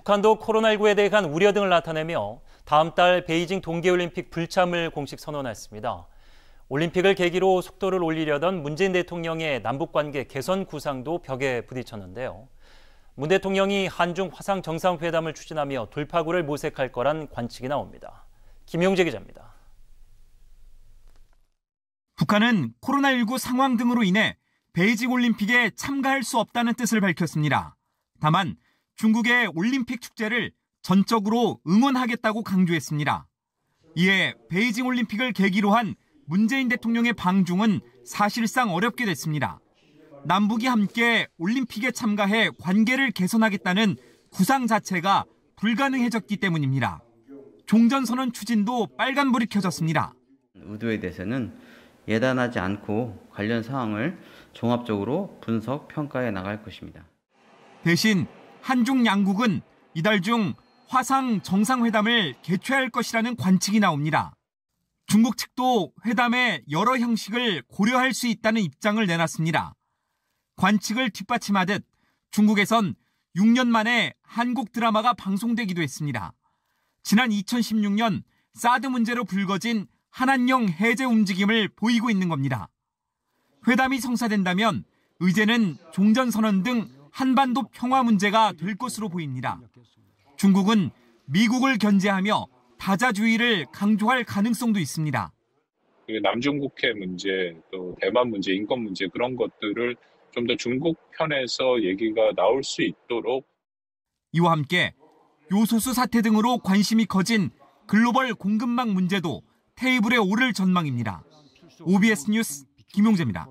북한도 코로나19에 대한 우려 등을 나타내며 다음 달 베이징 동계올림픽 불참을 공식 선언했습니다. 올림픽을 계기로 속도를 올리려던 문재인 대통령의 남북관계 개선 구상도 벽에 부딪혔는데요. 문 대통령이 한중 화상 정상회담을 추진하며 돌파구를 모색할 거란 관측이 나옵니다. 김용재 기자입니다. 북한은 코로나19 상황 등으로 인해 베이징 올림픽에 참가할 수 없다는 뜻을 밝혔습니다. 다만 중국의 올림픽 축제를 전적으로 응원하겠다고 강조했습니다. 이에 베이징 올림픽을 계기로 한 문재인 대통령의 방중은 사실상 어렵게 됐습니다. 남북이 함께 올림픽에 참가해 관계를 개선하겠다는 구상 자체가 불가능해졌기 때문입니다. 종전선언 추진도 빨간불이 켜졌습니다. 의도에 대해서는 예단하지 않고 관련 사항을 종합적으로 분석, 평가해 나갈 것입니다. 대신 한중 양국은 이달 중 화상 정상회담을 개최할 것이라는 관측이 나옵니다. 중국 측도 회담의 여러 형식을 고려할 수 있다는 입장을 내놨습니다. 관측을 뒷받침하듯 중국에선 6년 만에 한국 드라마가 방송되기도 했습니다. 지난 2016년 사드 문제로 불거진 한한령 해제 움직임을 보이고 있는 겁니다. 회담이 성사된다면 의제는 종전선언 등 한반도 평화 문제가 될 것으로 보입니다. 중국은 미국을 견제하며 다자주의를 강조할 가능성도 있습니다. 남중국해 문제, 또 대만 문제, 인권 문제 그런 것들을 좀 더 중국 편에서 얘기가 나올 수 있도록. 이와 함께 요소수 사태 등으로 관심이 커진 글로벌 공급망 문제도 테이블에 오를 전망입니다. OBS 뉴스 김용재입니다.